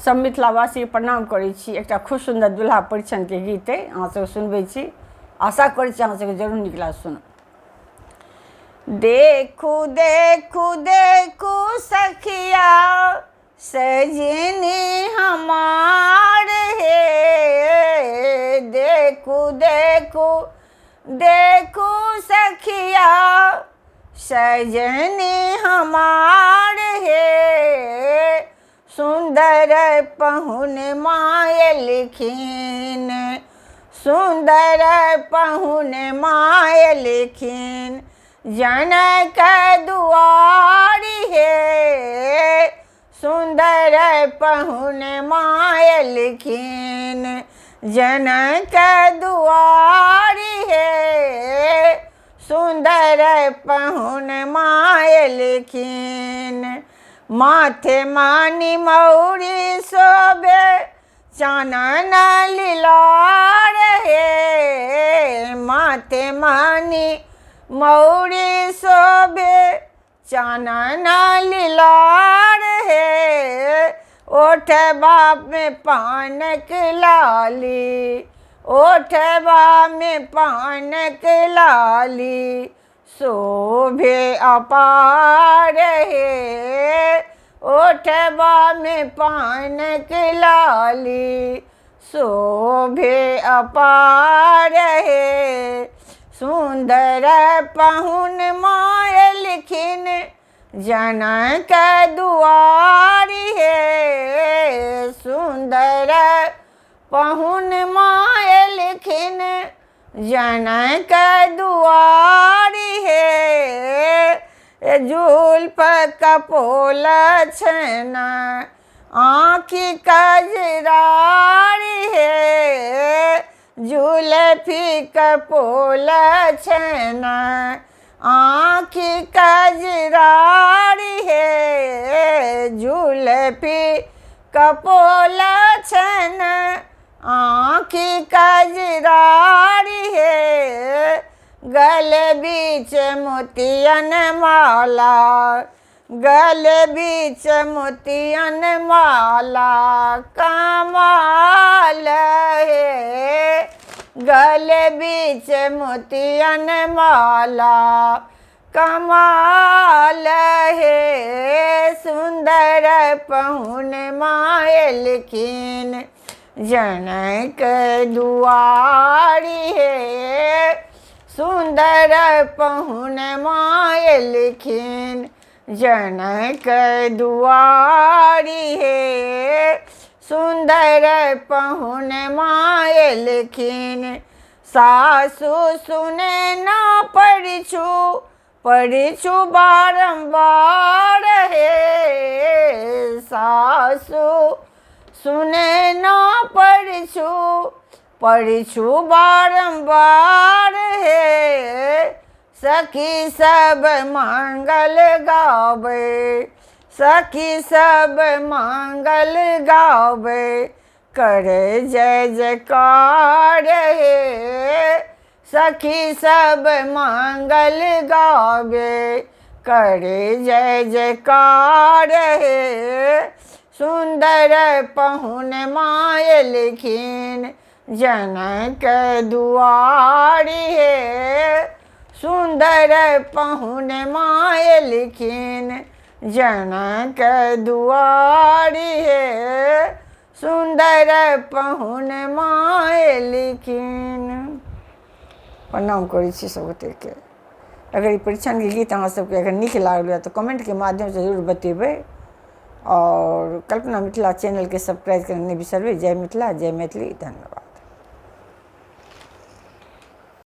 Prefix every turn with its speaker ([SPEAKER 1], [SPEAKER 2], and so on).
[SPEAKER 1] सब मिथिलावासी प्रणाम करै छी। एकटा खूब सुंदर दुल्हा परिछन के गीत है, अहाँ सब सुनबै छी। आशा करै छी अहाँ सबके जरूर नीक लागत सुन। देखू देखू देखू सखिया सजनी हमार हे, देखू देखू देखू सखिया सजनी हमार हे, सुंदर पहुन मायलखिन, सुंदर पहुन मायलखिन, जनक दुआरी हे, सुंदर पहुन मायलखिन, जनक दुआरी हे, सुंदर पहुन मायलखिन। माथे मानी मौरी शोभे चानन लीलार हे, माथे मानी मौरी शोभे चानन लीलार हे, ओठबा में पानक लाली, ओठबा में पानक लाली, शोभे अपार हे, ओठबा में पानक लाली, शोभे अपार हे, सुंदर पहुन मायलखिन, जनक दुआरी हे, सुंदर पहुन मायलखिन, जनक दुआरी हे, जुल्फ कपोल छन आँखि कजरारी हे, जुल्फी कपोल छन आँखि कजरारी हे, जुल्फी कपोल छन आँखि कजरारी हे, गले बीच मोतियन माला, गले बीच मोतियन माला, कमाल हे, गले बीच मोतियन माला, कमाल हे, सुंदर पहुन मायलखिन, जनक दुआरी हे, सुंदर पहुन मायलखिन, जनक दुआरी हे, सुंदर पहुन मायलखिन, सासु सुने ना परिछु, परिछु बारंबार हे, सासु सुने ना परिछु, परिछु बारंबार हे, सखी सब मंगल गावे, सखी सब मंगल गावे, करे जय जयकार हे, सखी सब मंगल गावे, करे जय जयकार हे, सुंदर पहुन मायलखिन, जनक दुआरी हे, सुंदर पहुन मायलखिन, जनक दुआरी हे, सुंदर पहुन मायलखिन। प्रणाम करै छी सब गोटेके। अगर ई परिछन के गीत अहाँ सबके अगर नीक लागल तो कमेंट के माध्यम से जरूर बतेबै, और कल्पना मिथिला चैनल के सब्सक्राइब करने नहीं बिसरबै। जय मिथिला, जय मैथिली, धन्यवाद।